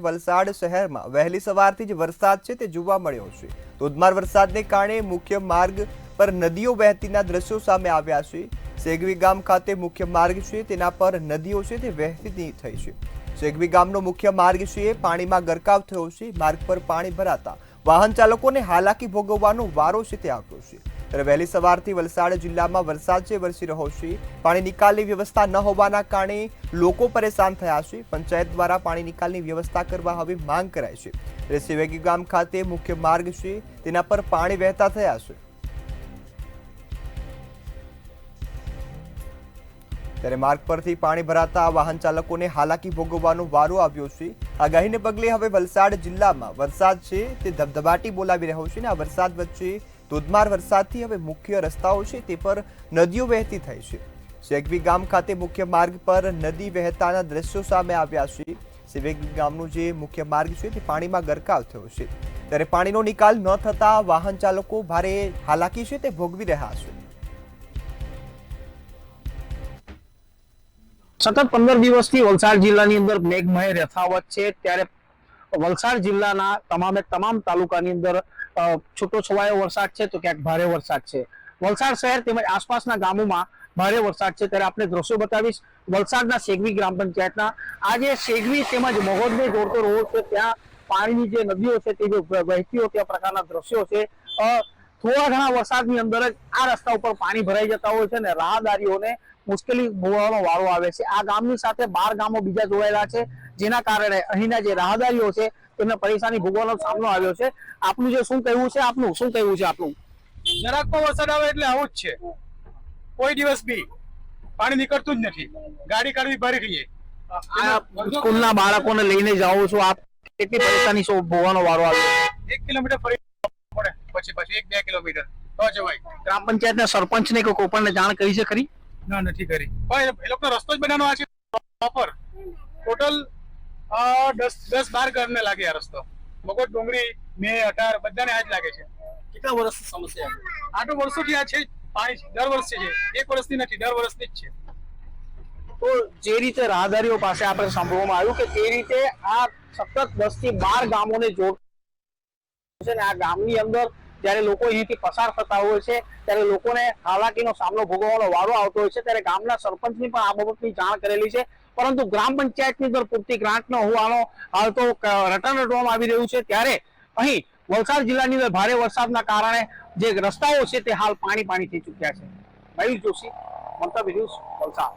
વલસાડ શહેરમાં વહેલી સવારથી જ વરસાદ છે તે જોવા મળ્યો છે। ધોધમાર વરસાદને કારણે મુખ્ય માર્ગ પર નદીઓ વહેતીના દ્રશ્યો સામે આવ્યા છે। સેગવી ગામ ખાતે મુખ્ય માર્ગ છે તેના પર નદીઓ છે તે વહેતી થઈ છે। સેગવી ગામનો મુખ્ય માર્ગ છે પાણીમાં ગરકાવ થયો છે। માર્ગ પર પાણી ભરાતા વાહન ચાલકોને હાલાકી ભોગવવાનો વારો છે તે આવ્યો છે। ત્યારે વહેલી સવારથી વલસાડ જિલ્લામાં વરસાદ છે વરસી રહ્યો છે। પાણી નિકાલની વ્યવસ્થા ન હોવાના કારણે લોકો પરેશાન થયા છે। પંચાયત દ્વારા પાણી નિકાલની વ્યવસ્થા કરવા હવે માંગ કરાઈ છે। ત્યારે સેગવી ગામ ખાતે મુખ્ય માર્ગ છે તેના પર પાણી વહેતા થયા છે। ત્યારે માર્ગ પરથી પાણી ભરાતા વાહન ચાલકોને હાલાકી ભોગવવાનો વારો આવ્યો છે। આગાહીને પગલે હવે વલસાડ જિલ્લામાં વરસાદ છે તે ધબધબાટી બોલાવી રહ્યો છે અને આ વરસાદ વચ્ચે ધોધમાર વરસાદથી હવે મુખ્ય રસ્તાઓ છે તે પર નદીઓ વહેતી થઈ છે। સેગવી ગામ ખાતે મુખ્ય માર્ગ પર નદી વહેતાના દ્રશ્યો સામે આવ્યા છે। સેગવી ગામનું જે મુખ્ય માર્ગ છે તે પાણીમાં ગરકાવ થયો છે। ત્યારે પાણીનો નિકાલ ન થતા વાહન ચાલકો ભારે હાલાકી છે તે ભોગવી રહ્યા છે। સતત 15 દિવસથી વલસાડ જિલ્લાની અંદર મેઘમય યથાવત છે। ત્યારે વલસાડ જિલ્લાના તમામ તાલુકાની અંદર છૂટો છવાયો વરસાદ છે તો ક્યાંક ભારે વરસાદ છે। વલસાડ શહેર તેમજ આસપાસના ગામોમાં ભારે વરસાદ છે। ત્યારે આપણે દ્રશ્યો બતાવીશ વલસાડના સેગવી ગ્રામ પંચાયતના। આજે સેગવી તેમજ મહોદને જોડતો રોડ છે ત્યાં પાણીની જે નદીઓ છે તે વહેતી હોય તે પ્રકારના દ્રશ્યો છે। થોડા ઘણા વરસાદની અંદર જ આ રસ્તા ઉપર પાણી ભરાઈ જતા હોય છે અને રાહદારીઓને મુશ્કેલી ભોગવવાનો વારો આવે છે। આ ગામની સાથે 12 ગામો બીજા જોડાયેલા છે જેના કારણે અહીંના જે રાહદારીઓ છે તેમને પરેશાની ભોગવવાનો સામનો આવ્યો છે। આપનું જે શું કહેવું છે આપનું? જરાક પણ વરસાદ આવે એટલે આવું જ છે। કોઈ દિવસ બી પાણી નીકળતું જ નથી। ગાડી કાઢવી ભારે રહીએ। આ સ્કૂલના બાળકોને લઈને જાઓ છો આપ, કેટલી પરેશાની ભોગવવાનો વારો આવ્યો? 1 કિલોમીટર ફરી પડે, પછી 1-2 કિલોમીટર તો જવાય। ગ્રામ પંચાયતના સરપંચને કે કોઈપણને જાણ કરી છે ખરી? ના, નથી કરી। પણ એ લોકોનો રસ્તો જ બનાવવાનો આ છે પ્રોપર। ટોટલ 10-12 ઘરને લાગે આ રસ્તો। મગોટ ડુંગરી મેં 18 બધાને આ જ લાગે છે। કેટલા વર્ષની સમસ્યા? 8 વર્ષોથી આ છે પાણી, દર વર્ષે છે। 1 વર્ષથી નથી, દર વર્ષની જ છે। તો જે રીતે રાહદારીઓ પાસે આપણે સાંભળવામાં આવ્યું કે તે રીતે આ સતત 10 થી 12 ગામોને જોડ છે અને આ ગામની અંદર જ્યારે લોકો અહીંથી પસાર થતા હોય છે ત્યારે લોકોને હાલાકીનો સામનો ભોગવવાનો વારો આવતો હોય છે। ત્યારે ગામના સરપંચની પણ આ બાબતની જાણ કરેલી છે પરંતુ ગ્રામ પંચાયતની અંદર પૂરતી ગ્રાન્ટ ન હોવાનો હાલ તો રટણ રટવામાં આવી રહ્યું છે। ત્યારે અહીં વલસાડ જિલ્લાની અંદર ભારે વરસાદના કારણે જે રસ્તાઓ છે તે હાલ પાણી થઈ ચૂક્યા છે। મયુર જોશી, મંતવ્ય ન્યૂઝ, વલસાડ।